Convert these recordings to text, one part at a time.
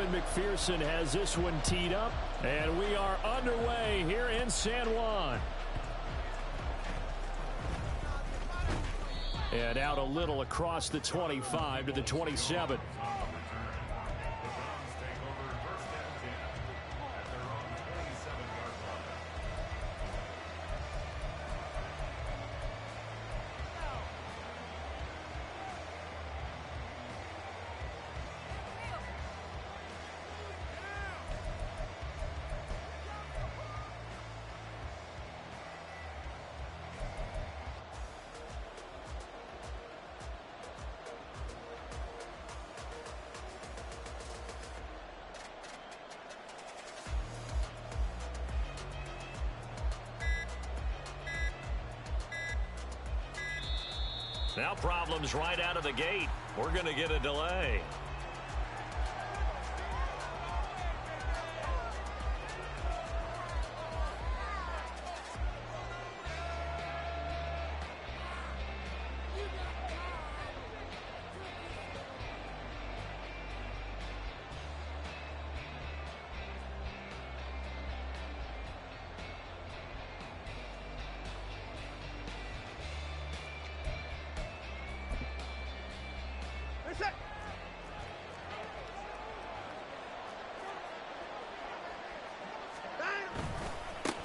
Kevin McPherson has this one teed up, and we are underway here in San Juan. And out a little across the 25 to the 27. Now problems right out of the gate. We're going to get a delay.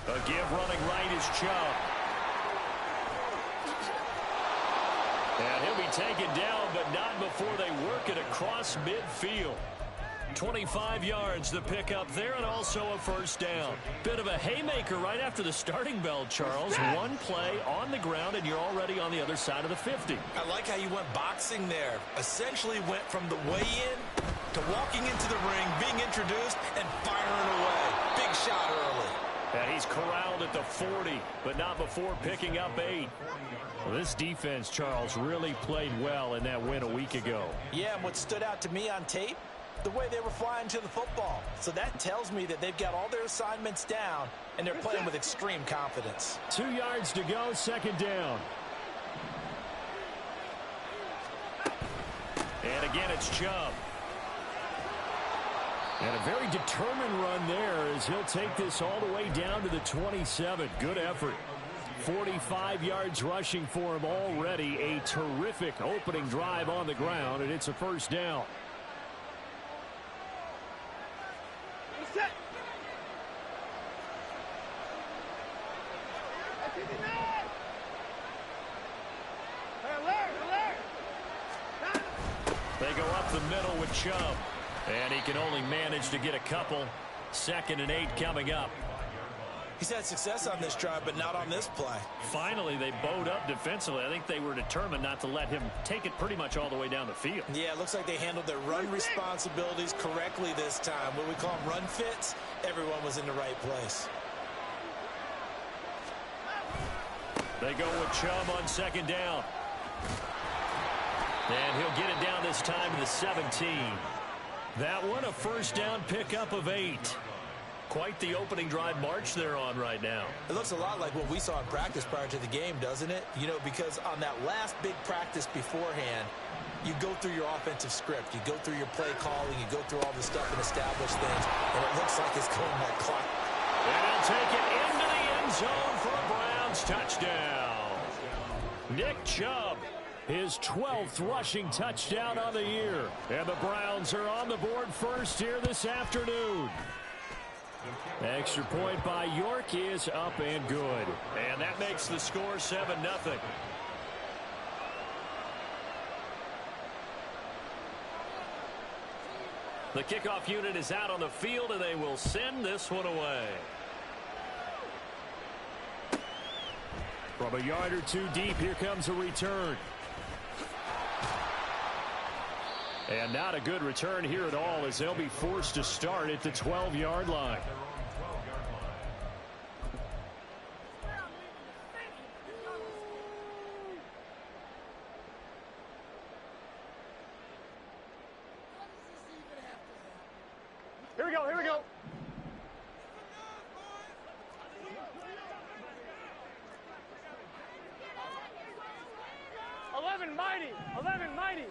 A give running right is Chubb. And he'll be taken down, but not before they work it across midfield. 25 yards to pick up there, and also a first down. Bit of a haymaker right after the starting bell, Charles. One play on the ground, and you're already on the other side of the 50. I like how you went boxing there. Essentially went from the weigh-in to walking into the ring, being introduced, and firing away. Big shot early. And he's corralled at the 40, but not before picking up 8. Well, this defense, Charles, really played well in that win a week ago. Yeah, and what stood out to me on tape, the way they were flying to the football. So that tells me that they've got all their assignments down, and they're playing with extreme confidence. 2 yards to go, second down. And again, it's Chubb. And a very determined run there as he'll take this all the way down to the 27. Good effort. 45 yards rushing for him already. A terrific opening drive on the ground, and it's a first down. They go up the middle with Chubb. And he can only manage to get a couple. 2nd and 8 coming up. He's had success on this drive, but not on this play. Finally, they bowed up defensively. I think they were determined not to let him take it pretty much all the way down the field. Yeah, it looks like they handled their run responsibilities correctly this time. What we call them run fits, everyone was in the right place. They go with Chubb on 2nd down. And he'll get it down this time to the 17. That one, a first down pickup of 8. Quite the opening drive march they're on right now. It looks a lot like what we saw in practice prior to the game, doesn't it? You know, because on that last big practice beforehand, you go through your offensive script. You go through your play calling. You go through all the stuff and establish things. And it looks like it's going that clock. And he'll take it into the end zone for a Browns touchdown. Nick Chubb. His 12th rushing touchdown on the year. And the Browns are on the board first here this afternoon. Extra point by York is up and good. And that makes the score 7-0. The kickoff unit is out on the field, and they will send this one away. From a yard or two deep, here comes a return. And not a good return here at all, as they'll be forced to start at the 12-yard line. Here we go, here we go. Mighty.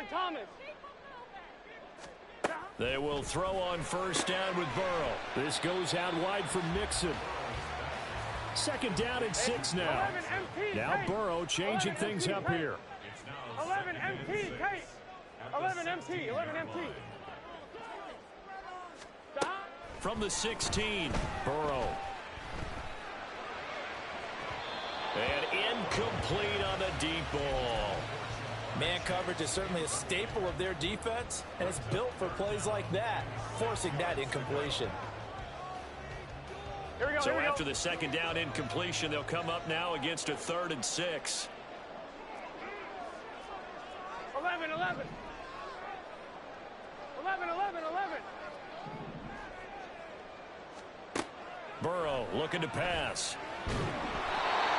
Thomas. They will throw on first down with Burrow. This goes out wide for Mixon. Second down and 6 now. Now Burrow changing things up here. 11 MT, Kate. 11 MT, 11 MT. From the 16, Burrow. And incomplete on the deep ball. Man coverage is certainly a staple of their defense, and it's built for plays like that, forcing that incompletion. So after the second down incompletion, they'll come up now against a 3rd and 6. 11, 11. 11, 11, 11. Burrow looking to pass.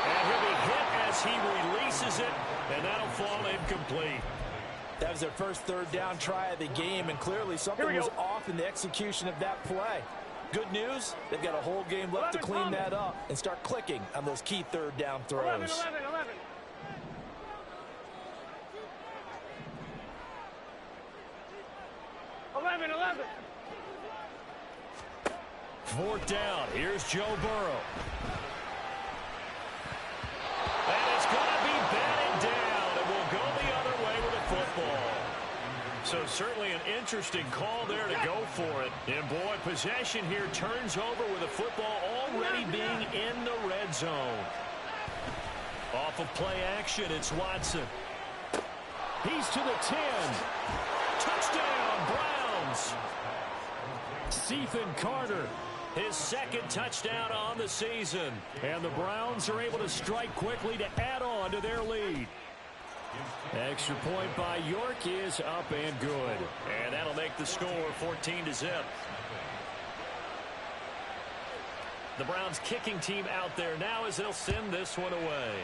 And he'll be hit as he releases it, and that'll fall incomplete. That was their first 3rd down try of the game, and clearly something was off in the execution of that play. Good news, they've got a whole game left to clean that up and start clicking on those key 3rd down throws. 11, 11, 11. 11, 11. 4th down. Here's Joe Burrow. And it's going to be batted down, and we'll go the other way with the football. So certainly an interesting call there to go for it. And boy, possession here turns over with the football already being in the red zone. Off of play action, it's Watson. He's to the 10. Touchdown, Browns. Ethan Carter, his 2nd touchdown on the season. And the Browns are able to strike quickly to add on to their lead. Extra point by York is up and good. And that'll make the score 14-0. The Browns kicking team out there now as they'll send this one away.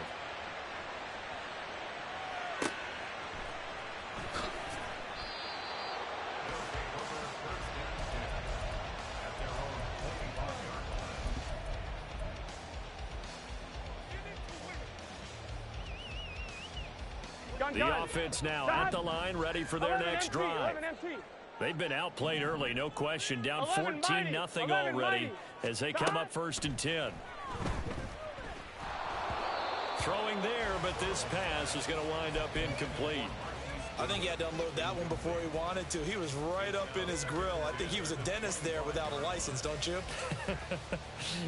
The offense now at the line, ready for their next drive. They've been outplayed early, no question. Down 14-0 already as they come up 1st and 10. Throwing there, but this pass is going to wind up incomplete. I think he had to unload that one before he wanted to. He was right up in his grill. I think he was a dentist there without a license, don't you?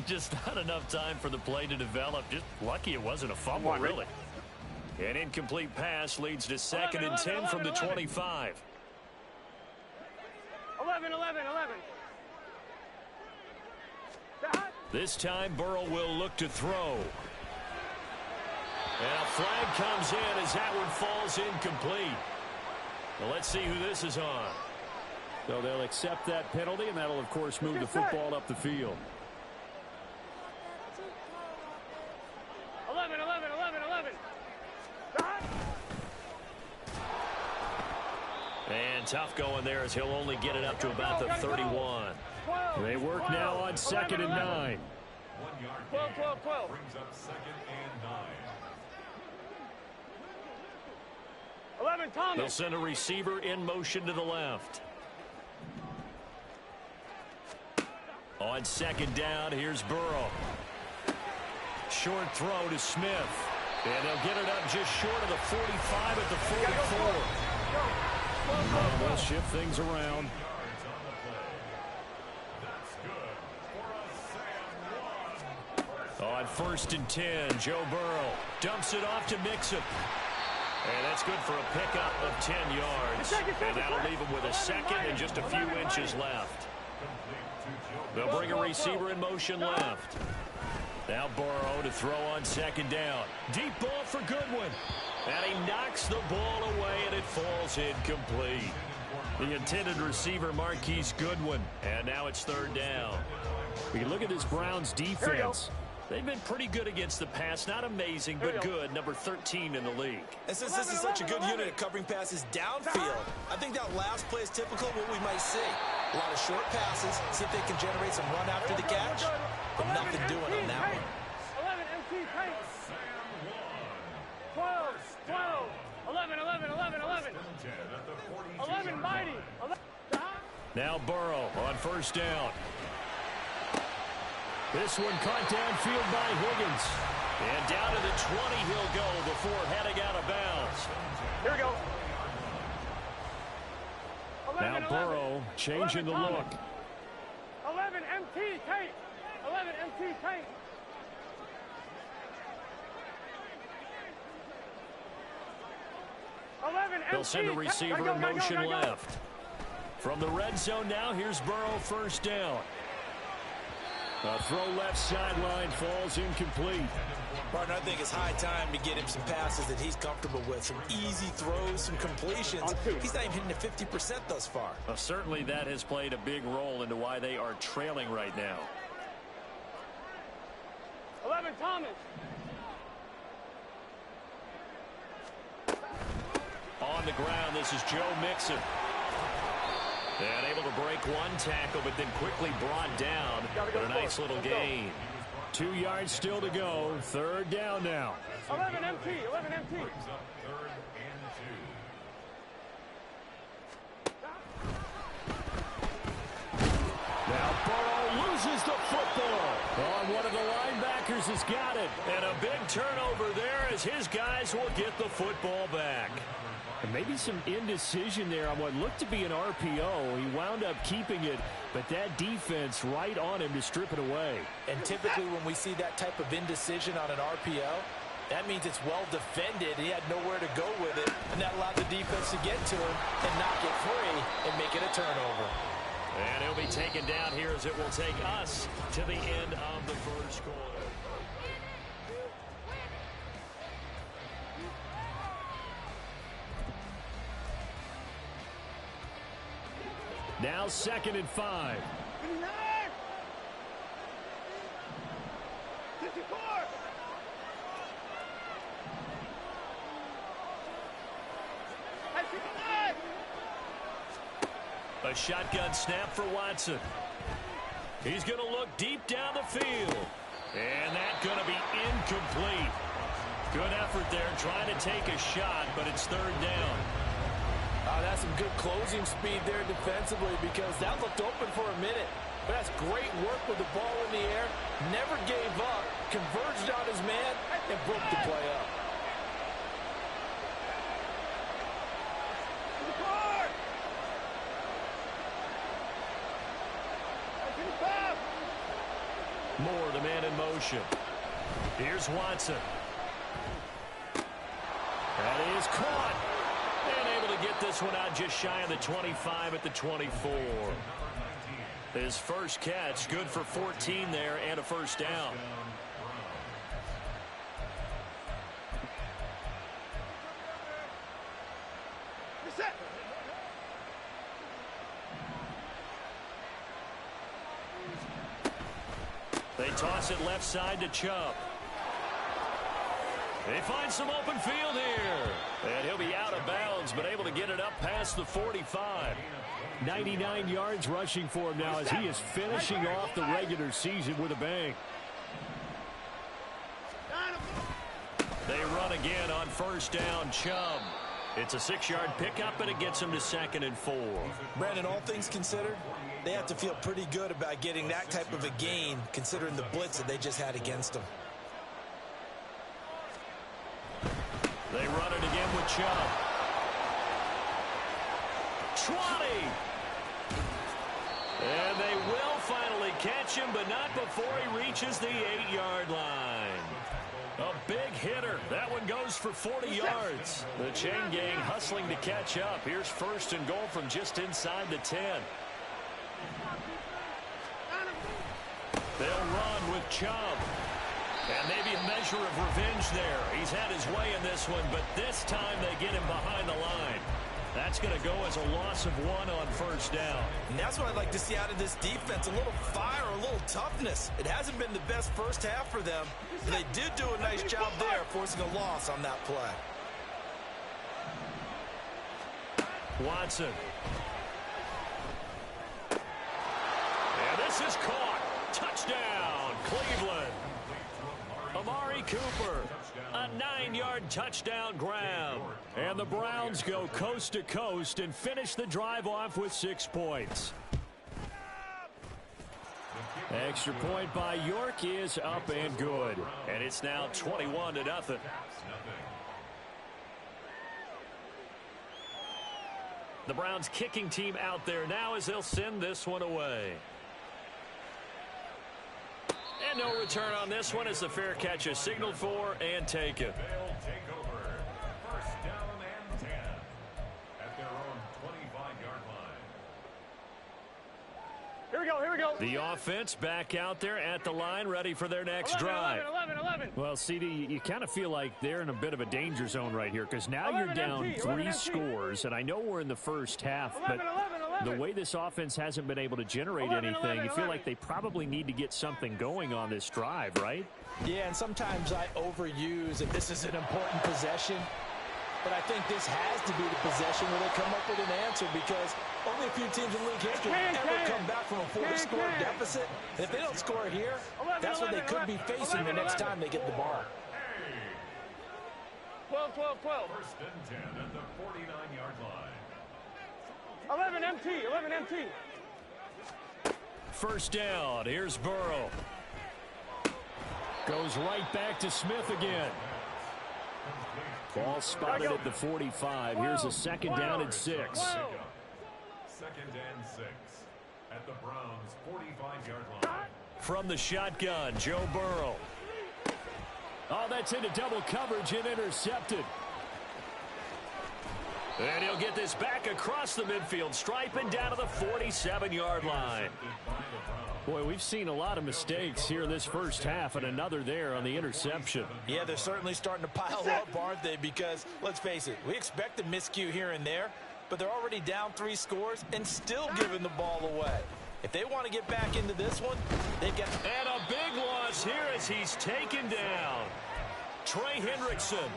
Just not enough time for the play to develop. Just lucky it wasn't a fumble, really. An incomplete pass leads to 2nd and 10 from the 25. 11, 11, 11. This time Burrow will look to throw. And a flag comes in as that one falls incomplete. Well, let's see who this is on. So they'll accept that penalty, and that'll, of course, move the football up the field. 11, 11, 11, 11. And tough going there as he'll only get it up to about the 31. They work now on 2nd and 9. 12, 12, 12. Brings up 2nd and 9. 11, Thomas. They'll send a receiver in motion to the left. On 2nd down, here's Burrow. Short throw to Smith. And they'll get it up just short of the 45 at the 44. They'll shift things around. On 1st and 10, Joe Burrow dumps it off to Mixon. And that's good for a pickup of 10 yards. And that'll leave him with a 2nd and just a few inches left. They'll bring a receiver in motion left. Now Burrow to throw on 2nd down. Deep ball for Goodwin. And he knocks the ball away, and it falls incomplete. The intended receiver, Marquise Goodwin. And now it's 3rd down. We can look at this Browns defense. They've been pretty good against the pass. Not amazing, but good. Number 13 in the league. And since this is such a good unit at covering passes downfield, I think that last play is typical of what we might see. A lot of short passes, see if they can generate some run after the catch, but nothing doing on that one. 11, MT, Pace. 12, 12, 11, 11, 11, 11. Now Burrow on first down. This one caught downfield by Higgins. And down to the 20 he'll go before heading out of bounds. Here we go. Now Burrow changing the look. 11 MT, Kate. 11 MT, Kate. They'll send a receiver in motion left. From the red zone now, here's Burrow first down. A throw left sideline falls incomplete. Partner, I think it's high time to get him some passes that he's comfortable with. Some easy throws, some completions. He's not even hitting the 50% thus far. Well, certainly that has played a big role into why they are trailing right now. 11 Thomas. On the ground, this is Joe Mixon. And able to break one tackle, but then quickly brought down. But a nice little gain. 2 yards still to go. Third down now. 11 MT, 11 MT. Third and 2. Now Burrow loses the football. Oh, one of the linebackers has got it. And a big turnover there as his guys will get the football back. And maybe some indecision there on what looked to be an RPO. He wound up keeping it, but that defense right on him to strip it away. And typically when we see that type of indecision on an RPO, that means it's well defended. He had nowhere to go with it, and that allowed the defense to get to him and knock it free and make it a turnover. And he'll be taken down here as it will take us to the end of the first quarter. Now 2nd and 5. 54. A shotgun snap for Watson. He's going to look deep down the field. And that's going to be incomplete. Good effort there trying to take a shot, but it's third down. That's some good closing speed there defensively because that looked open for a minute. But that's great work with the ball in the air. Never gave up, converged on his man, and broke the play up. Moore, the man in motion. Here's Watson. That is caught. And able to get this one out just shy of the 25 at the 24. His first catch, good for 14 there and a first down. They toss it left side to Chubb. They find some open field here. And he'll be out of bounds, but able to get it up past the 45. 99 yards rushing for him now as he is finishing off the regular season with a bang. They run again on first down, Chubb. It's a 6-yard pickup, and it gets him to 2nd and 4. Brandon, all things considered, they have to feel pretty good about getting that type of a gain, considering the blitz that they just had against them. They run it again with Chubb. 20! And they will finally catch him, but not before he reaches the 8-yard line. A big hitter. That one goes for 40 yards. The chain gang hustling to catch up. Here's 1st and goal from just inside the 10. They'll run with Chubb. And maybe a measure of revenge there. He's had his way in this one, but this time they get him behind the line. That's going to go as a loss of 1 on first down. And that's what I'd like to see out of this defense, a little fire, a little toughness. It hasn't been the best first half for them, but they did do a nice job there, forcing a loss on that play. Watson. And this is caught. Touchdown, Cleveland. Amari Cooper. A 9-yard touchdown grab. And the Browns go coast to coast and finish the drive off with 6 points. Extra point by York is up and good. And it's now 21-0. The Browns kicking team out there now as they'll send this one away. And no return on this one as the fair catch is signaled for and taken. They'll take over. First down and 10 at their own 25-yard line. Here we go, here we go. The offense back out there at the line, ready for their next 11, drive. 11. Well, CD, you kind of feel like they're in a bit of a danger zone right here because now you're 11 down MT, 3 11 scores, and I know we're in the first half, but 11. the way this offense hasn't been able to generate 11, anything, you feel 11. like they probably need to get something going on this drive, right? Yeah, and sometimes I overuse that this is an important possession. But I think this has to be the possession where they come up with an answer because only a few teams in league history ever come back from a 4-score deficit. And if they don't score here, that's what they could be facing the next time they get the ball. 12. First and 10 at the 49-yard line. 11 MT. First down, here's Burrow. Goes right back to Smith again. Ball spotted at the 45. Here's a second down and 6. Second and 6 at the Browns' 45-yard line. From the shotgun, Joe Burrow. Oh, that's into double coverage and intercepted. And he'll get this back across the midfield stripe and down to the 47-yard line. Boy, we've seen a lot of mistakes here in this first half, and another there on the interception. Yeah, they're certainly starting to pile up, aren't they? Because, let's face it, we expect a miscue here and there, but they're already down 3 scores and still giving the ball away. If they want to get back into this one, they've got... And a big loss here as he's taken down. Trey Hendrickson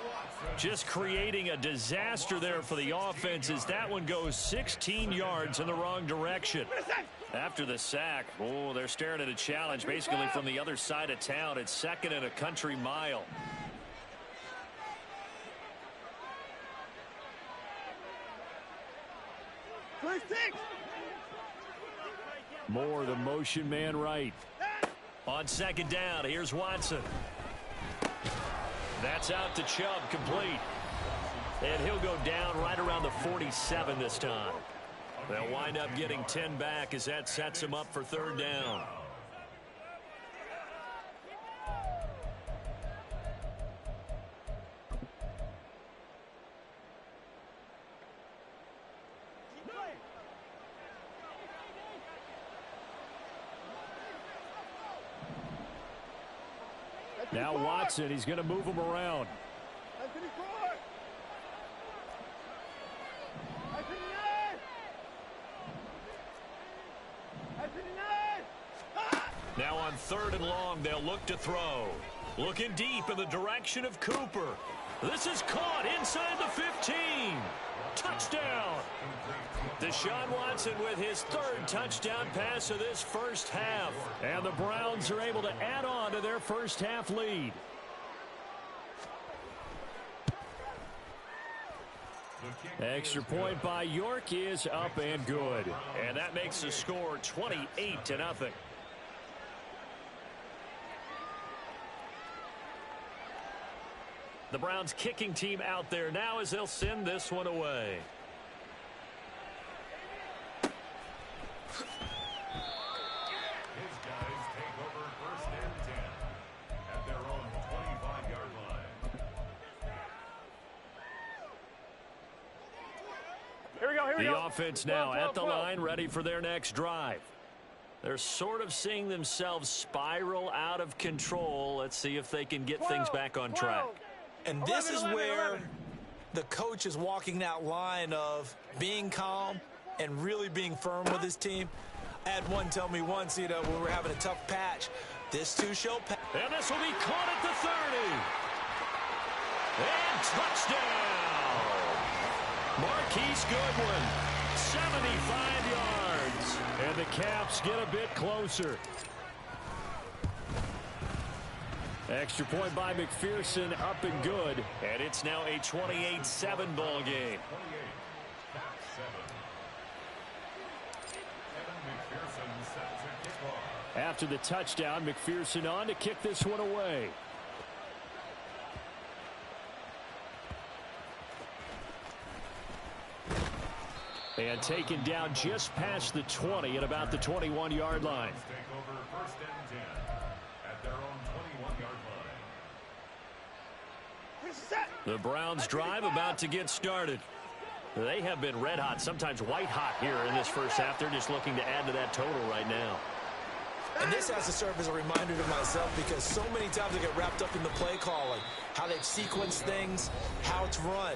just creating a disaster there for the offense as that one goes 16 yards in the wrong direction. After the sack, oh, they're staring at a challenge basically from the other side of town. It's second and a country mile. Moore, the motion man right. On second down, here's Watson. That's out to Chubb, complete. And he'll go down right around the 47 this time. They'll wind up getting 10 back as that sets them up for third down. Now Watson, he's going to move him around. Now on third and long, they'll look to throw. Looking deep in the direction of Cooper. This is caught inside the 15. Touchdown. Deshaun Watson with his third touchdown pass of this first half. And the Browns are able to add on to their first half lead. Extra point by York is up and good. And that makes the score 28-0. The Browns kicking team out there now as they'll send this one away. His guys take over first and 10 at their own 25-yard line. Here we go. The offense now at the line, ready for their next drive. They're sort of seeing themselves spiral out of control. Let's see if they can get things back on track. And this is where the coach is walking that line of being calm and really being firm with his team. I had one tell me once, when we're having a tough patch, this too shall pass. And this will be caught at the 30. And touchdown. Marquise Goodwin, 75 yards. And the Caps get a bit closer. Extra point by McPherson, up and good. And it's now a 28-7 ball game. After the touchdown, McPherson on to kick this one away. And taken down just past the 20 at about the 21-yard line. Take over first and 10 at their own 21-yard line. The Browns drive about to get started. They have been red hot, sometimes white hot here in this first half. They're just looking to add to that total right now. And this has to serve as a reminder to myself because so many times I get wrapped up in the play calling, how they've sequenced things, how it's run.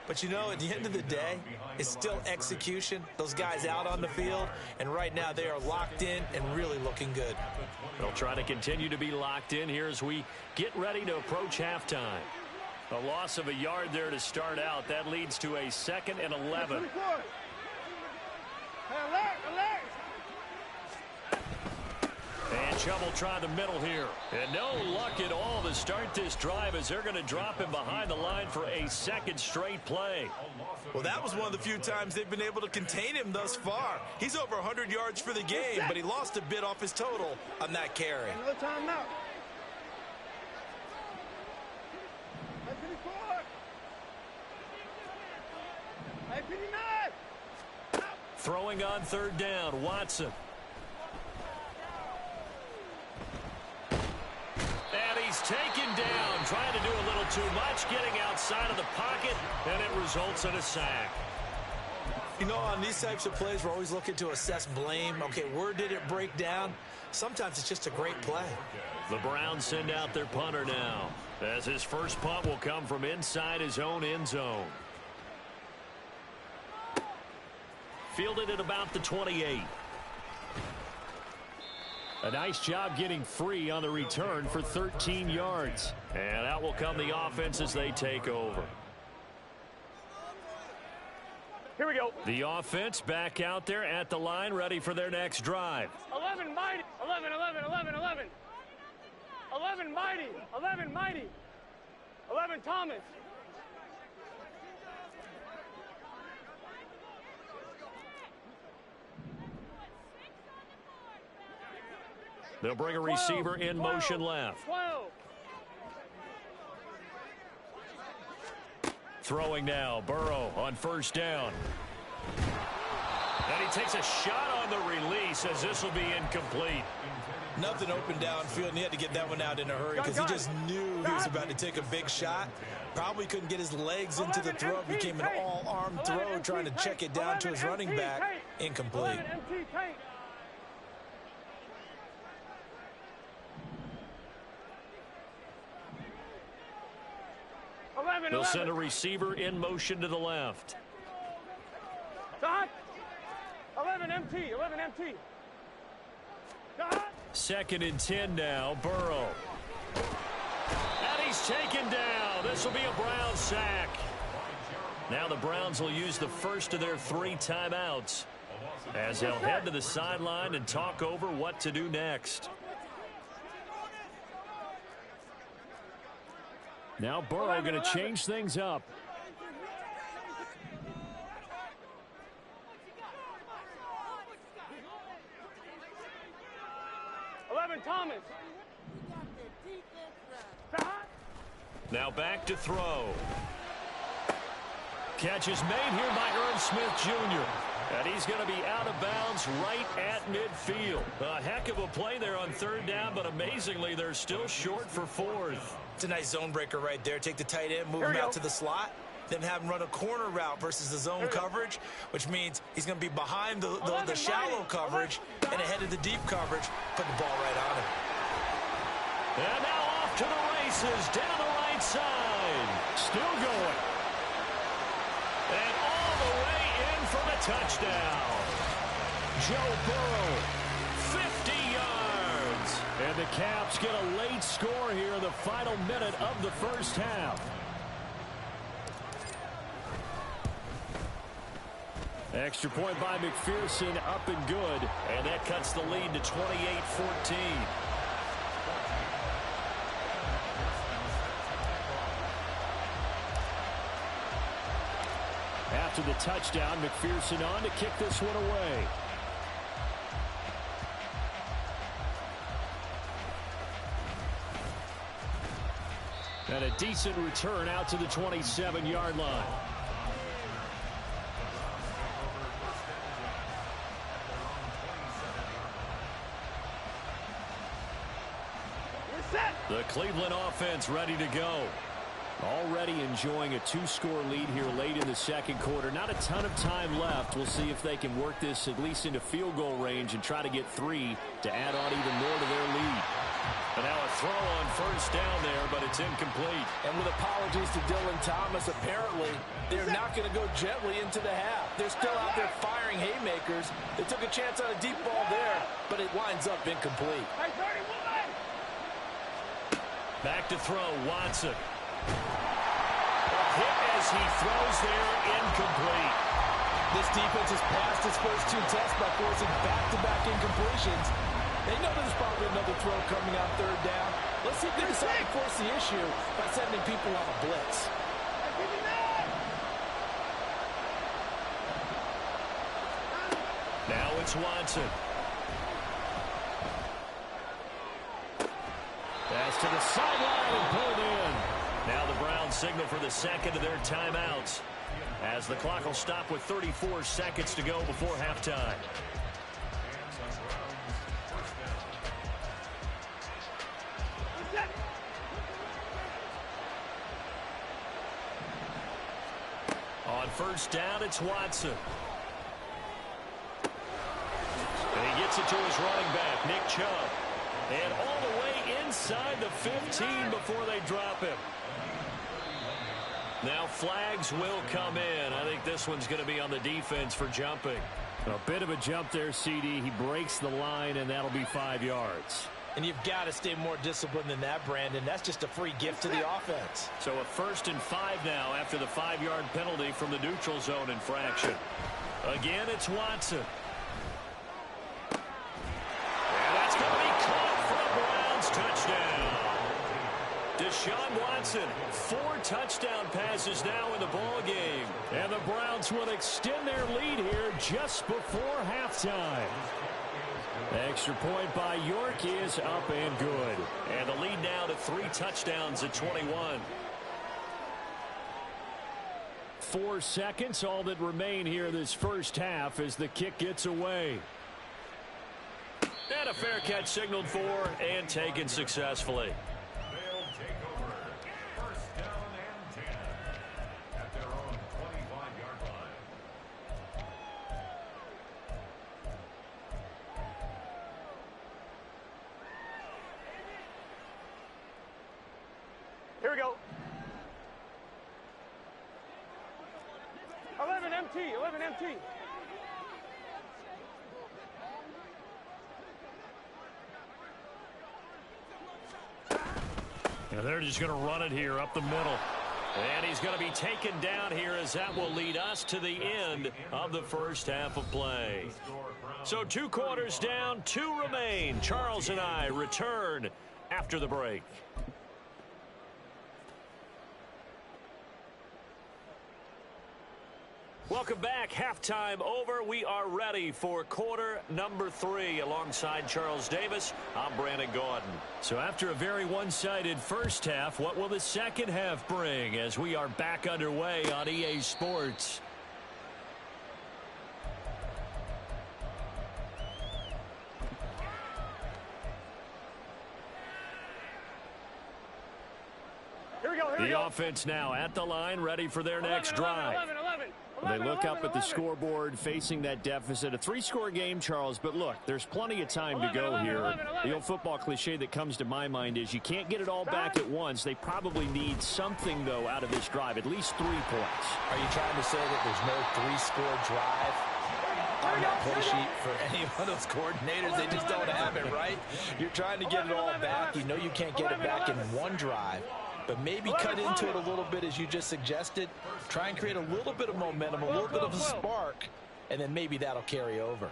But, you know, at the end of the day, it's still execution. Those guys out on the field, and right now they are locked in and really looking good. They'll try to continue to be locked in here as we get ready to approach halftime. A loss of a yard there to start out. That leads to a 2nd and 11. And Chubb will try the middle here. And no luck at all to start this drive as they're going to drop him behind the line for a 2nd straight play. Well, that was one of the few times they've been able to contain him thus far. He's over 100 yards for the game, but he lost a bit off his total on that carry. No timeout. Throwing on 3rd down, Watson. And he's taken down, trying to do a little too much, getting outside of the pocket, and it results in a sack. You know, on these types of plays, we're always looking to assess blame. Okay, where did it break down? Sometimes it's just a great play. The Browns send out their punter now, as his first punt will come from inside his own end zone. Fielded at about the 28. A nice job getting free on the return for 13 yards. And out will come the offense as they take over. Here we go. The offense back out there at the line, ready for their next drive. 11 mighty. 11, 11, 11, 11. 11 mighty. 11 mighty. 11 Thomas. They'll bring a receiver in motion left. 12. Throwing now, Burrow on 1st down. And he takes a shot on the release as this will be incomplete. Nothing open downfield, and he had to get that one out in a hurry because he just knew he was about to take a big shot. Probably couldn't get his legs into the throw. Became an all-arm throw, trying to check it down to his running back. Incomplete. They'll send a receiver in motion to the left. 11 MT, 11 MT. 2nd and 10 now, Burrow. And he's taken down. This will be a Browns sack. Now the Browns will use the first of their 3 timeouts as they'll head to the sideline and talk over what to do next. Now Burrow going to change things up. Thomas. Now back to throw. Catch is made here by Irv Smith Jr. And he's going to be out of bounds right at midfield. A heck of a play there on 3rd down, but amazingly they're still short for 4th. It's a nice zone breaker right there. Take the tight end, move him out to the slot, then have him run a corner route versus the zone coverage, which means he's going to be behind the shallow coverage and ahead of the deep coverage, put the ball right on him. And now off to the races, down the right side. Still going. And all the way in for the touchdown. Joe Burrow, 50 yards. And the Caps get a late score here in the final minute of the first half. Extra point by McPherson, up and good. And that cuts the lead to 28-14. after the touchdown. McPherson on to kick this one away. And a decent return out to the 27-yard line. The Cleveland offense ready to go. Already enjoying a 2-score lead here late in the second quarter. Not a ton of time left. We'll see if they can work this at least into field goal range and try to get 3 to add on even more to their lead. And now a throw on first down there, but it's incomplete. And with apologies to Dylan Thomas, apparently they're not going to go gently into the half. They're still out there firing haymakers. They took a chance on a deep ball there, but it winds up incomplete. Back to throw, Watson. A hit as he throws there, incomplete. This defense has passed its first 2 tests by forcing back-to-back incompletions. They know there's probably another throw coming on third down. Let's see if they decide to force the issue by sending people on a blitz. Now it's Watson. Pass to the sideline and pulled in. Now the Browns signal for the second of their timeouts, as the clock will stop with 34 seconds to go before halftime. On first down, it's Watson. And he gets it to his running back, Nick Chubb. And all the way inside the 15 before they drop him. Now flags will come in. I think this one's going to be on the defense for jumping. A bit of a jump there, CD. He breaks the line, and that'll be 5 yards. And you've got to stay more disciplined than that, Brandon. That's just a free gift to the offense. So a 1st and 5 now after the 5-yard penalty from the neutral zone infraction. Again, it's Watson. And that's going to be caught for a Browns touchdown. Deshaun Watson, 4 touchdown passes now in the ball game. And the Browns will extend their lead here just before halftime. Extra point by York is up and good. And the lead now to 3 touchdowns at 21. 4 seconds, all that remain here this first half as the kick gets away. And a fair catch signaled for and taken successfully. They'll take over. First down and 10 at their own 25-yard line. Here we go. 11 MT, 11 MT. And they're just going to run it here up the middle. And he's going to be taken down here as that will lead us to the end of the first half of play. So 2 quarters down, 2 remain. Charles and I return after the break. Welcome back. Halftime over. We are ready for quarter number 3. Alongside Charles Davis, I'm Brandon Gaudin. So after a very one-sided first half, what will the second half bring as we are back underway on EA Sports? Here we go, here we The go. offense now at the line, ready for their next 11, drive. 11, 11, 11, They look 11, up at the 11. scoreboard facing that deficit. A 3-score game, Charles, but look, there's plenty of time to go 11, here. 11, 11. The old football cliche that comes to my mind is you can't get it all back at once. They probably need something, though, out of this drive, at least 3 points. Are you trying to say that there's no 3-score drive on that play sheet for any of those coordinators? They just don't have it, right? You're trying to get it all back. You know you can't get it back in one drive. But maybe cut into it a little bit, as you just suggested. Try and create a little bit of momentum, a little bit of a spark, and then maybe that'll carry over.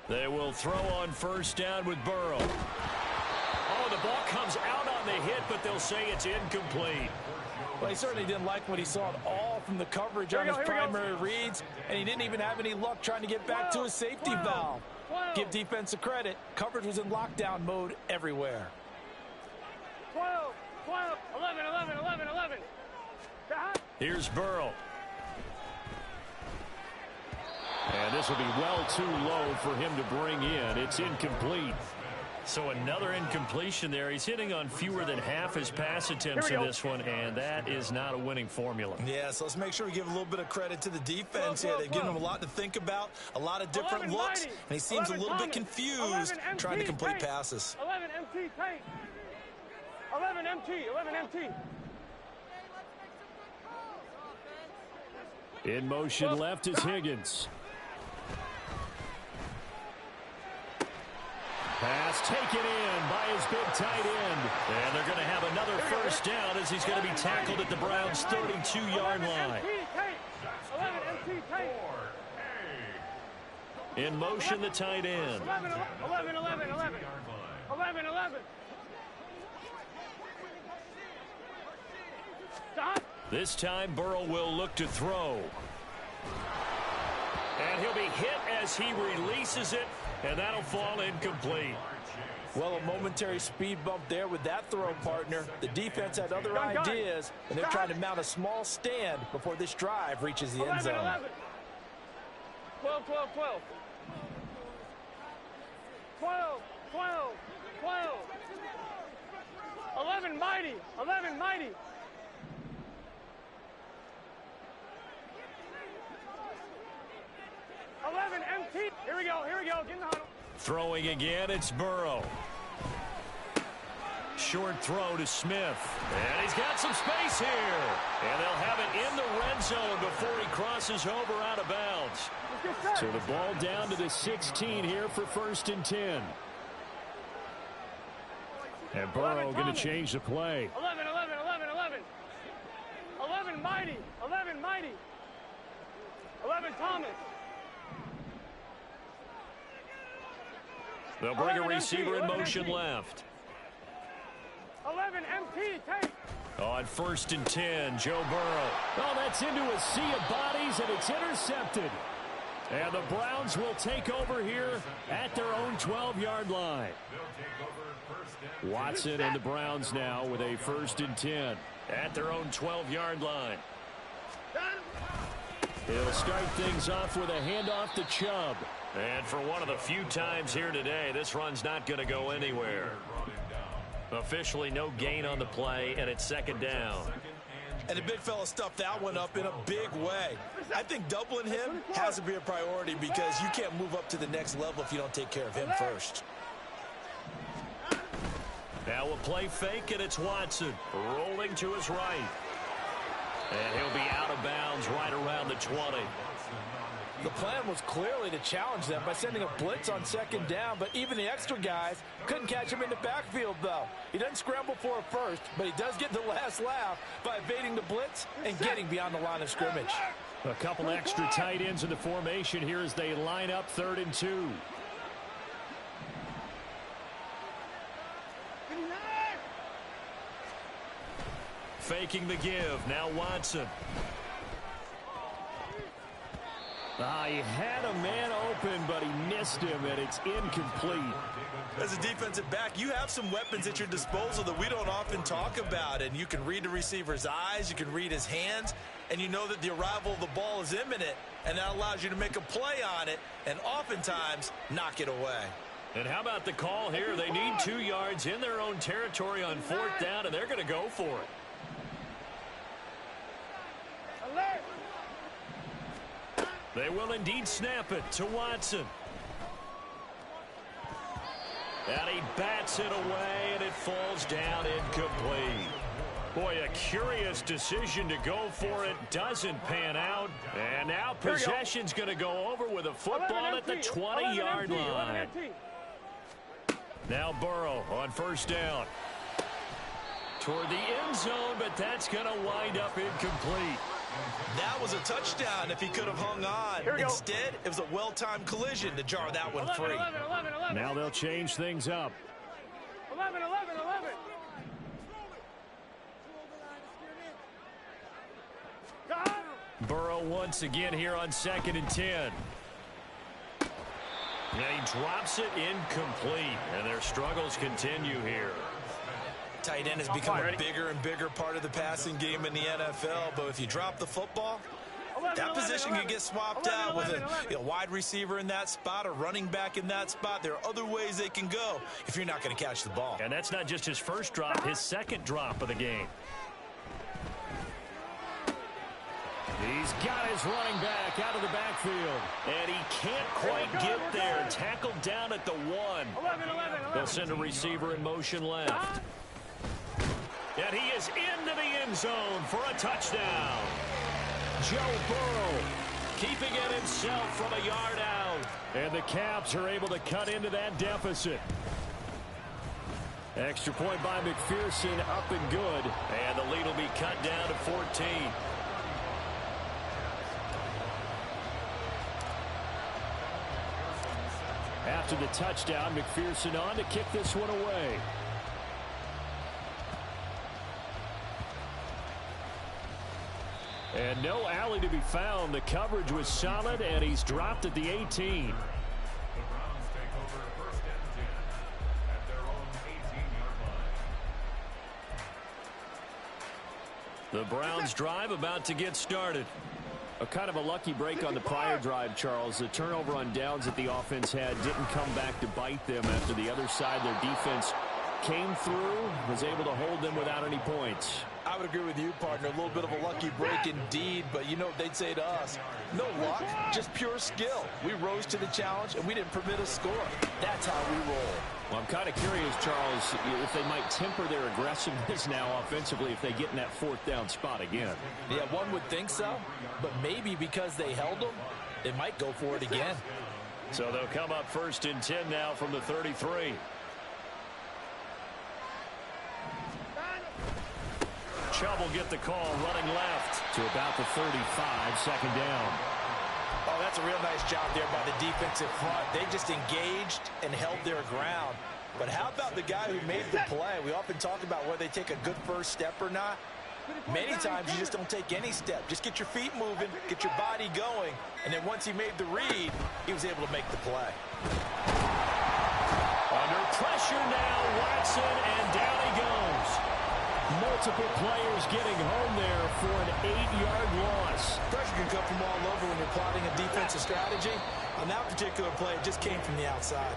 They will throw on first down with Burrow. Oh, the ball comes out on the hit, but they'll say it's incomplete. Well, he certainly didn't like what he saw on all from the coverage on his primary reads, and he didn't even have any luck trying to get back to his safety valve. Give defense a credit. Coverage was in lockdown mode everywhere. 12, 12, 11, 11, 11, 11. Here's Burrow. And this will be well too low for him to bring in. It's incomplete. So another incompletion there. He's hitting on fewer than half his pass attempts in this one, and that is not a winning formula. Yeah, so let's make sure we give a little bit of credit to the defense here. They've given him a lot to think about, a lot of different looks, and he seems a little bit confused trying to complete passes. 11 MT, tank. 11 MT, 11 MT. In motion left is Higgins. Pass taken in by his big tight end. And they're going to have another first down as he's going to be tackled at the Browns' 32-yard line. 11 MT, tank. In motion, the tight end. 11, 11, 11, 11. 11, 11. Stop. This time, Burrow will look to throw. And he'll be hit as he releases it, and that'll fall incomplete. Well, a momentary speed bump there with that throw, partner. The defense had other ideas, and they're trying to mount a small stand before this drive reaches the end zone. 11. 12, 12, 12. 12, 12, 12. 11 mighty, 11 mighty. 11 MT. Here we go, get in the huddle. Throwing again, it's Burrow. Short throw to Smith. And he's got some space here. And they'll have it in the red zone before he crosses over out of bounds. So the ball down to the 16 here for 1st and 10. And Burrow going to change the play. 11, 11, 11, 11. 11 mighty, 11 mighty. 11 Thomas. They'll bring a receiver in motion left. 11 MT, take. On 1st and 10, Joe Burrow. Oh, that's into a sea of bodies, and it's intercepted. And the Browns will take over here at their own 12-yard line. Watson and the Browns now with a 1st and 10 at their own 12-yard line. He'll start things off with a handoff to Chubb. And for one of the few times here today, this run's not going to go anywhere. Officially no gain on the play, and it's 2nd down. And the big fella stuffed that one up in a big way. I think doubling him has to be a priority because you can't move up to the next level if you don't take care of him first. Now we'll play fake, and it's Watson rolling to his right. And he'll be out of bounds right around the 20. The plan was clearly to challenge them by sending a blitz on 2nd down, but even the extra guys couldn't catch him in the backfield, though. He doesn't scramble for a first, but he does get the last laugh by evading the blitz and getting beyond the line of scrimmage. A couple extra tight ends in the formation here as they line up 3rd and 2. Faking the give. Now Watson. He had a man open, but he missed him, and it's incomplete. As a defensive back, you have some weapons at your disposal that we don't often talk about, and you can read the receiver's eyes, you can read his hands, and you know that the arrival of the ball is imminent, and that allows you to make a play on it and oftentimes knock it away. And how about the call here? They need 2 yards in their own territory on 4th down, and they're going to go for it. Alert. They will indeed snap it to Watson. And he bats it away, and it falls down incomplete. Boy, a curious decision to go for it. Doesn't pan out. And now possession's going to go over with a football at the 20-yard line. Now Burrow on 1st down. Toward the end zone, but that's going to wind up incomplete. That was a touchdown if he could have hung on. Instead, it was a well-timed collision to jar that one free. 11. Now they'll change things up. 11. Burrow once again here on 2nd and 10. And he drops it incomplete, and their struggles continue here. Tight end has become a bigger and bigger part of the passing game in the NFL, but if you drop the football, that position can get swapped out with a wide receiver in that spot, a running back in that spot. There are other ways they can go if you're not going to catch the ball. And that's not just his first drop, his second drop of the game. He's got his running back out of the backfield. And he can't quite get there. Tackled down at the 1. They'll send a receiver in motion left. And he is into the end zone for a touchdown. Joe Burrow keeping it himself from a yard out. And the Caps are able to cut into that deficit. Extra point by McPherson, up and good. And the lead will be cut down to 14. After the touchdown, McPherson on to kick this one away. And no alley to be found. The coverage was solid, and he's dropped at the 18. The Browns take over 1st and 10 at their own 18-yard line. The Browns drive about to get started. A kind of a lucky break on the prior drive, Charles. The turnover on downs that the offense had didn't come back to bite them after the other side. Their defense came through, was able to hold them without any points. I would agree with you, partner. A little bit of a lucky break indeed, but you know what they'd say to us? No luck, just pure skill. We rose to the challenge, and we didn't permit a score. That's how we roll. Well, I'm kind of curious, Charles, if they might temper their aggressiveness now offensively if they get in that 4th down spot again. Yeah, one would think so, but maybe because they held them, they might go for it again. So they'll come up 1st and 10 now from the 33. Chubb will get the call running left to about the 35, 2nd down. Oh, that's a real nice job there by the defensive front. They just engaged and held their ground. But how about the guy who made the play? We often talk about whether they take a good first step or not. Many times you just don't take any step. Just get your feet moving, get your body going, and then once he made the read, he was able to make the play. Under pressure now, Watson, and down he goes. Multiple players getting home there for an 8-yard loss. Pressure can come from all over when you're plotting a defensive strategy. On that particular play, it just came from the outside.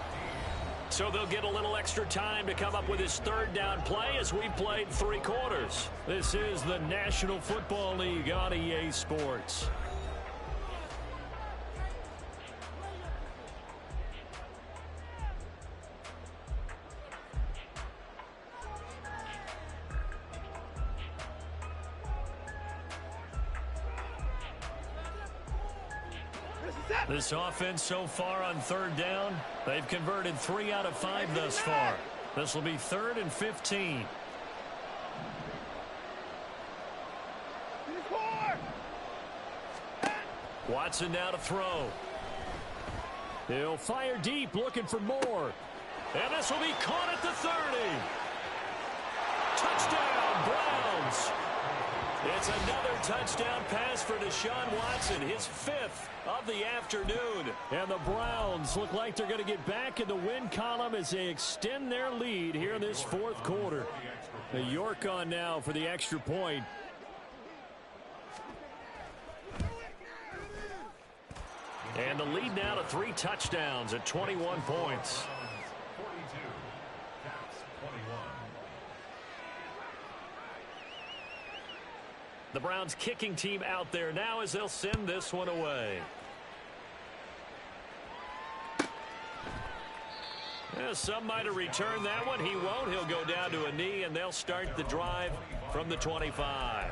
So they'll get a little extra time to come up with his 3rd down play as we played 3 quarters. This is the National Football League on EA Sports. This offense so far on 3rd down, they've converted 3 out of 5 thus far. This will be 3rd and 15. Watson now to throw. He'll fire deep, looking for more. And this will be caught at the 30. Touchdown, Browns. It's another touchdown pass for Deshaun Watson, his 5th of the afternoon. And the Browns look like they're going to get back in the win column as they extend their lead here in this 4th quarter. The York on now for the extra point. And the lead now to 3 touchdowns at 21 points. 42, Caps 21. The Browns kicking team out there now as they'll send this one away. Yeah, some might have returned that one. He won't. He'll go down to a knee, and they'll start the drive from the 25.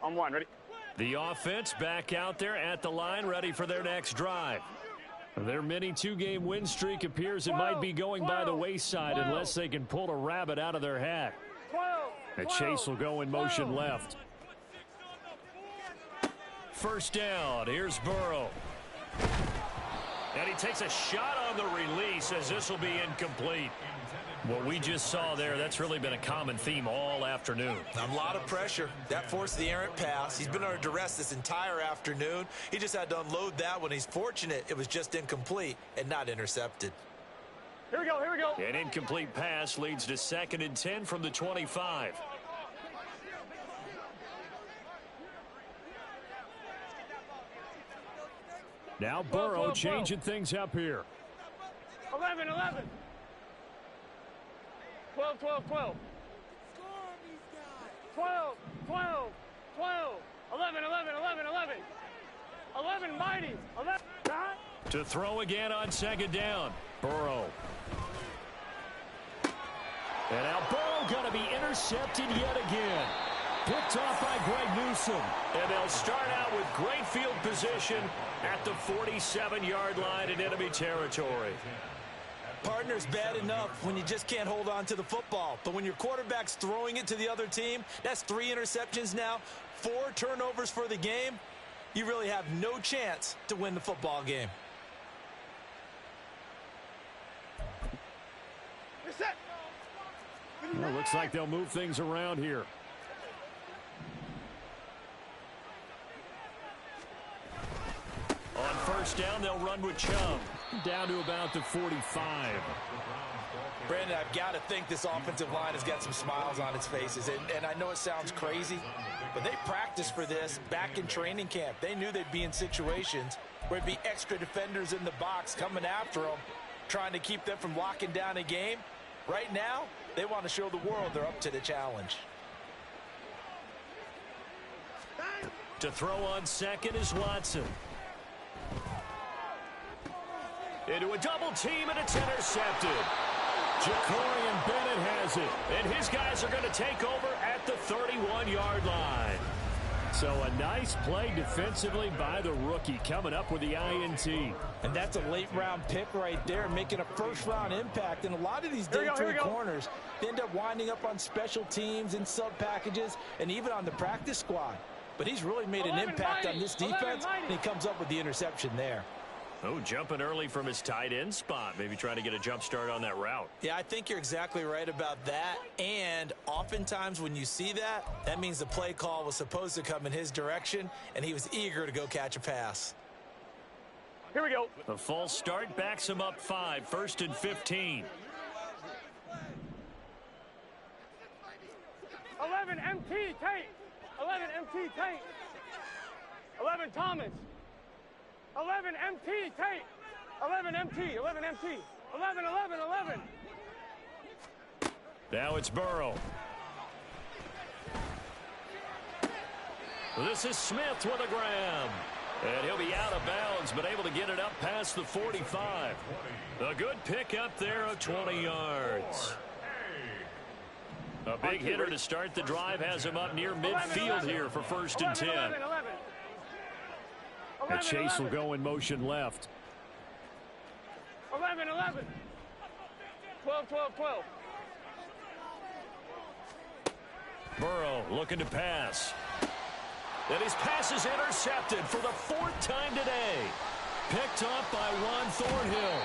On 1, ready? The offense back out there at the line, ready for their next drive. Their mini two-game win streak appears it might be going by the wayside unless they can pull a rabbit out of their hat. And Chase will go in motion left. First down, here's Burrow. And he takes a shot on the release as this will be incomplete. What we just saw there, that's really been a common theme all afternoon. A lot of pressure. That forced the errant pass. He's been under duress this entire afternoon. He just had to unload that one. He's fortunate it was just incomplete and not intercepted. Here we go, here we go. An incomplete pass leads to 2nd and 10 from the 25. Now Burrow changing things up here. 11, 11. 12, 12, 12. 12, 12, 12. 11, 11, 11, 11. 11, mighty. 11. To throw again on 2nd down. Burrow. And now Burrow going to be intercepted yet again. Picked off by Greg Newsome. And they'll start out with great field position at the 47-yard line in enemy territory. Partner's bad enough when you just can't hold on to the football. But when your quarterback's throwing it to the other team, that's 3 interceptions now, 4 turnovers for the game. You really have no chance to win the football game. Well, looks like they'll move things around here. On first down, they'll run with Chubb. Down to about the 45. Brandon, I've got to think this offensive line has got some smiles on its faces. And I know it sounds crazy, but they practiced for this back in training camp. They knew they'd be in situations where it'd be extra defenders in the box coming after them, trying to keep them from locking down a game. Right now, they want to show the world they're up to the challenge. To throw on 2nd is Watson. Into a double team, and it's intercepted. Ja'Cory Bennett has it, and his guys are going to take over at the 31-yard line. So a nice play defensively by the rookie, coming up with the INT. And that's a late-round pick right there, making a first-round impact. And a lot of these day 3 corners, they end up winding up on special teams and sub-packages and even on the practice squad. But he's really made an impact on this defense, and he comes up with the interception there. Oh, jumping early from his tight end spot. Maybe trying to get a jump start on that route. Yeah, I think you're exactly right about that. And oftentimes when you see that, that means the play call was supposed to come in his direction, and he was eager to go catch a pass. Here we go. The false start backs him up 5, 1st and 15. 11, MT, Tate. 11, MT, Tate. 11, Thomas. 11, MT, Tate. 11, MT, 11, MT. 11, 11, 11. Now it's Burrow. This is Smith with a grab. And he'll be out of bounds, but able to get it up past the 45. A good pickup there of 20 yards. A big hitter to start the drive has him up near midfield here for 1st and 10. 11. And Chase will go in motion left. 11, 11. 12, 12, 12. Burrow looking to pass. And his pass is intercepted for the 4th time today. Picked off by Juan Thornhill.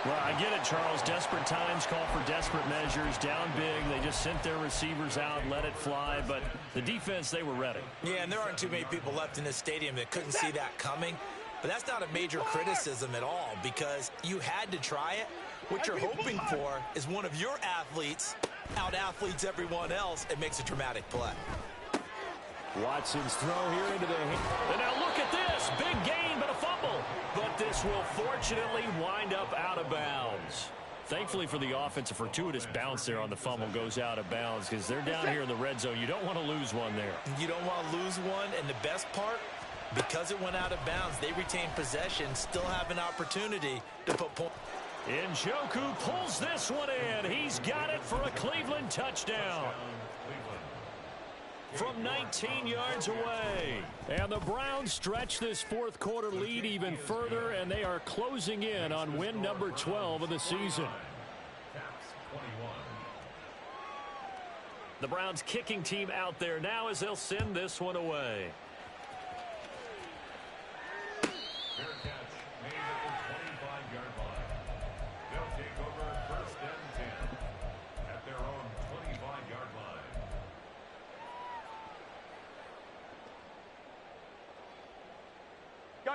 Well, I get it, Charles. Desperate times call for desperate measures. Down big. They just sent their receivers out, let it fly. But the defense, they were ready. Yeah, and there aren't too many people left in this stadium that couldn't see that coming. But that's not a major criticism at all because you had to try it. What you're hoping for is one of your athletes out-athletes everyone else and makes a dramatic play. Watson's throw here into the hand. And now look at this. Big gain, but a fumble. But this will fortunately wind up out of bounds. Thankfully for the offense, a fortuitous bounce there on the fumble goes out of bounds because they're down here in the red zone. You don't want to lose one there. You don't want to lose one, and the best part, because it went out of bounds, they retain possession, still have an opportunity to put points. Njoku pulls this one in. He's got it for a Cleveland touchdown. from 19 yards away. And the Browns stretch this fourth quarter lead even further, and they are closing in on win number 12 of the season. The Browns kicking team out there now as they'll send this one away. Fair catch made at the 25-yard line. They'll take over first and 10 at their own 25-yard line.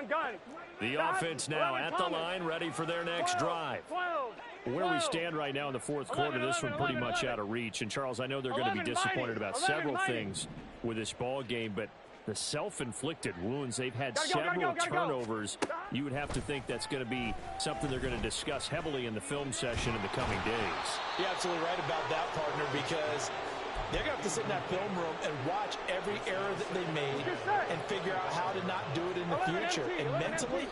Gun. The offense now at the line, ready for their next drive. 12. Where we stand right now in the fourth quarter, this one pretty much out of reach. And, Charles, I know they're going to be disappointed about several things with this ball game, but the self-inflicted wounds, they've had several turnovers. You would have to think that's going to be something they're going to discuss heavily in the film session in the coming days. You're absolutely right about that, partner, because they're going to have to sit in that film room and watch every error that they made and figure out how to not do it in the future. And mentally,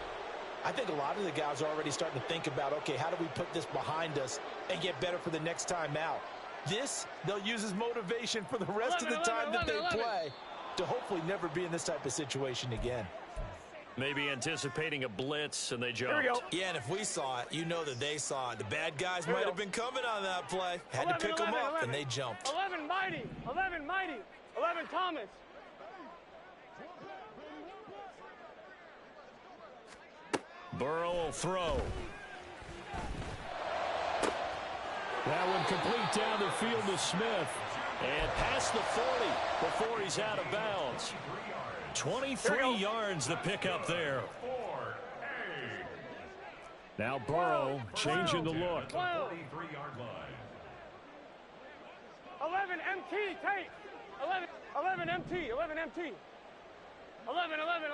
I think a lot of the guys are already starting to think about, okay, how do we put this behind us and get better for the next time out? This, they'll use as motivation for the rest of the time that they play to hopefully never be in this type of situation again. Maybe anticipating a blitz, and they Here we jumped. go. Yeah, and if we saw it, you know that they saw it. The bad guys might have been coming on that play. Had to pick them up, and they jumped. 11 mighty. 11 mighty. 11 Thomas. Burrow will throw. That one complete down the field to Smith. And past the 40 before he's out of bounds. 23 yards the pickup there. Now Burrow changing the look. 33-yard line. 11 MT. Take. 11 MT. 11 MT. 11. 11.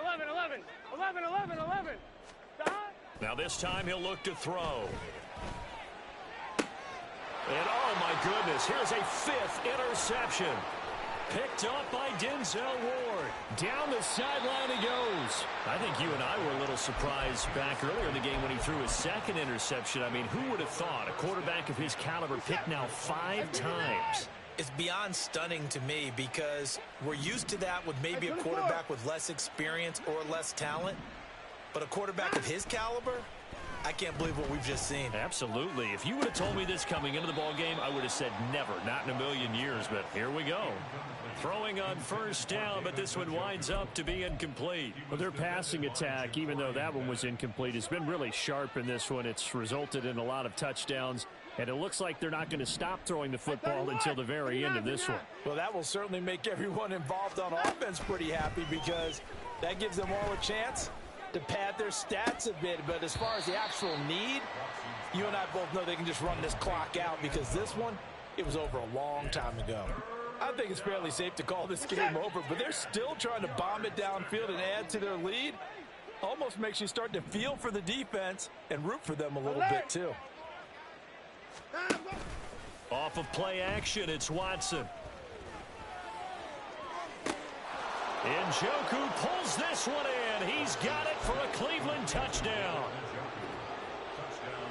Now this time he'll look to throw. And oh my goodness, here's a fifth interception. Picked up by Denzel Ward. Down the sideline he goes. I think you and I were a little surprised back earlier in the game when he threw his second interception. I mean, who would have thought a quarterback of his caliber picked now 5 times? It's beyond stunning to me because we're used to that with maybe a quarterback with less experience or less talent. But a quarterback of his caliber, I can't believe what we've just seen. Absolutely. If you would have told me this coming into the ball game, I would have said never, not in a million years. But here we go. Throwing on first down, but this one winds up to be incomplete. But their passing attack, even though that one was incomplete, has been really sharp in this one. It's resulted in a lot of touchdowns, and it looks like they're not going to stop throwing the football until the very end of this one. Well, that will certainly make everyone involved on offense pretty happy because that gives them all a chance to pad their stats a bit. But as far as the actual need, you and I both know they can just run this clock out because this one, it was over a long time ago. I think it's fairly safe to call this game over, but they're still trying to bomb it downfield and add to their lead. Almost makes you start to feel for the defense and root for them a little bit too. Off of play action, it's Watson. Njoku pulls this one in. He's got it for a Cleveland touchdown.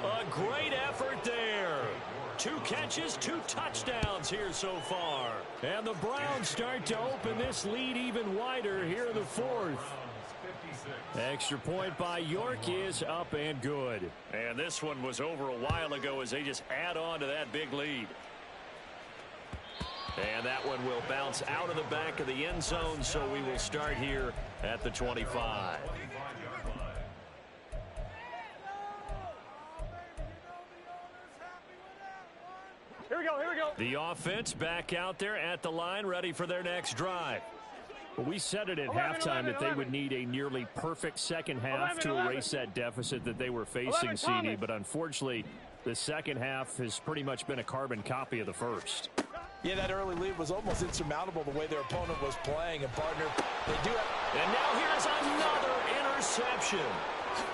A great effort there. 2 catches, 2 touchdowns here so far. And the Browns start to open this lead even wider here in the fourth. Extra point by York is up and good. And this one was over a while ago as they just add on to that big lead. And that one will bounce out of the back of the end zone, so we will start here at the 25. Here we go. The offense back out there at the line, ready for their next drive. Well, we said it at halftime that they would need a nearly perfect second half to erase that deficit that they were facing, CD. But unfortunately, the second half has pretty much been a carbon copy of the first. Yeah, that early lead was almost insurmountable the way their opponent was playing. And, partner, they do have... And now here's another interception.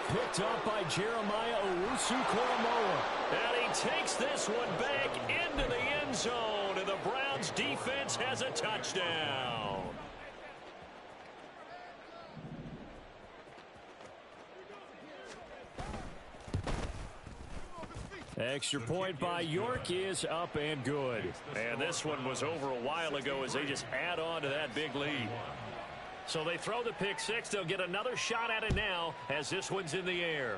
Picked up by Jeremiah Owusu-Koramoah. And he takes this one back into the end zone. And the Browns defense has a touchdown. Extra point by York is up and good. And this one was over a while ago as they just add on to that big lead. So they throw the pick six. They'll get another shot at it now as this one's in the air.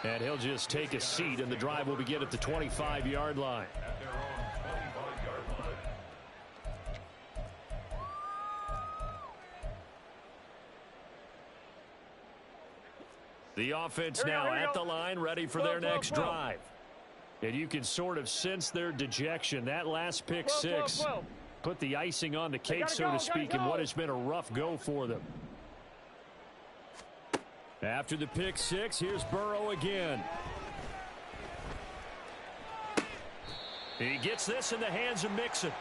And he'll just take a seat, and the drive will begin at the 25-yard line. At their own 25-yard line. The offense now at the line, ready for their next drive. And you can sort of sense their dejection. That last pick six put the icing on the cake, so to speak, in what has been a rough go for them. After the pick six, here's Burrow again. He gets this in the hands of Mixon.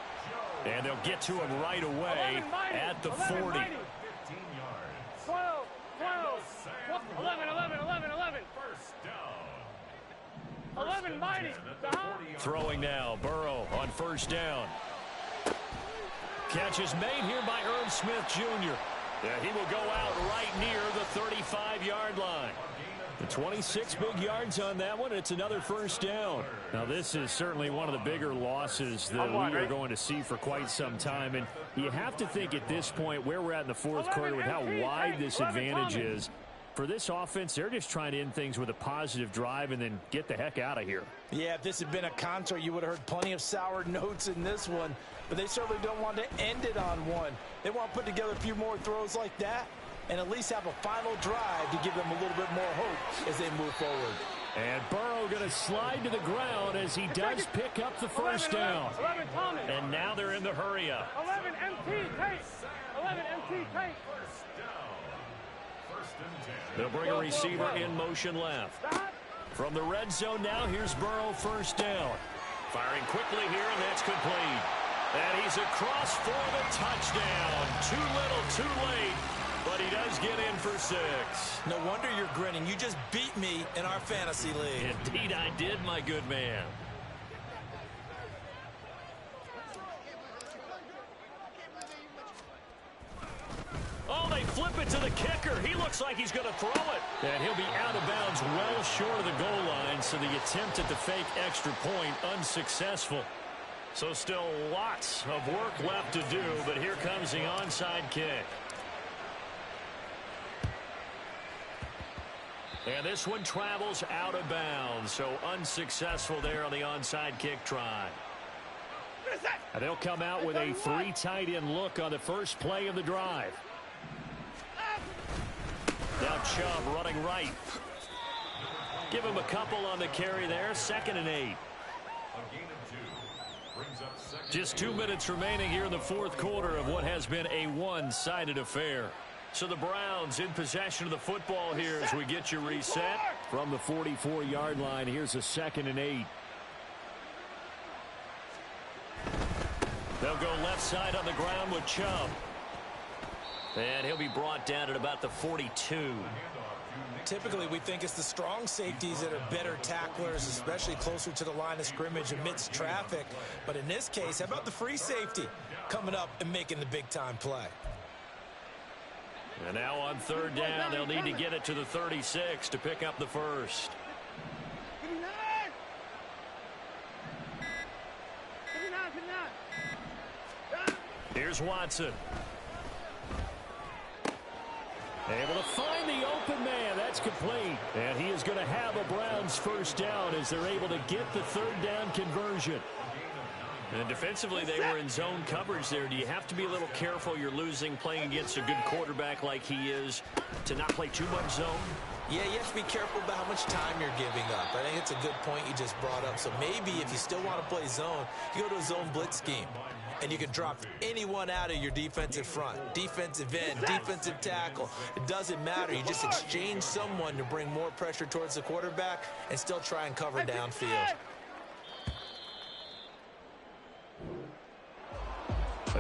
And they'll get to him right away at the 40. 12, 11, 11, 11, 11. First down. 11 mighty. Throwing now, Burrow on first down. Catch is made here by Irv Smith Jr. Yeah, he will go out right near the 35-yard line. The 26 big yards on that one. It's another first down. Now, this is certainly one of the bigger losses that we are going to see for quite some time. And you have to think at this point where we're at in the fourth quarter with how wide this advantage is. For this offense, they're just trying to end things with a positive drive and then get the heck out of here. Yeah, if this had been a concert, you would have heard plenty of sour notes in this one. But they certainly don't want to end it on one. They want to put together a few more throws like that and at least have a final drive to give them a little bit more hope as they move forward. And Burrow going to slide to the ground as he does pick up the first down. 11 Thomas. And now they're in the hurry up. 11 MT tape. 11 MT tape. They'll bring a receiver in motion left. From the red zone now, here's Burrow first down. Firing quickly here, and that's complete. And he's across for the touchdown. Too little, too late. But he does get in for 6. No wonder you're grinning. You just beat me in our fantasy league. Indeed I did, my good man. Oh, they flip it to the kicker. He looks like he's going to throw it. And he'll be out of bounds well short of the goal line, so the attempt at the fake extra point unsuccessful. So still lots of work left to do, but here comes the onside kick. And this one travels out of bounds, so unsuccessful there on the onside kick try. And they'll come out with a 3 tight end look on the first play of the drive. Now Chubb running right. Give him a couple on the carry there. 2nd and 8. Just 2 minutes remaining here in the fourth quarter of what has been a one-sided affair. So the Browns in possession of the football here as we get you reset. From the 44-yard line, here's a 2nd and 8. They'll go left side on the ground with Chubb. And he'll be brought down at about the 42. Typically, we think it's the strong safeties that are better tacklers, especially closer to the line of scrimmage amidst traffic. But in this case, how about the free safety coming up and making the big-time play? And now on 3rd down, they'll need to get it to the 36 to pick up the first. Here's Watson. Able to find the open man. That's complete. And he is going to have a Browns first down as they're able to get the 3rd down conversion. And defensively, they were in zone coverage there. Do you have to be a little careful? You're losing playing against a good quarterback like he is to not play too much zone? Yeah, you have to be careful about how much time you're giving up. I think it's a good point you just brought up. So maybe if you still want to play zone, you go to a zone blitz scheme. And you can drop anyone out of your defensive front, defensive end, defensive tackle. It doesn't matter. You just exchange someone to bring more pressure towards the quarterback and still try and cover downfield.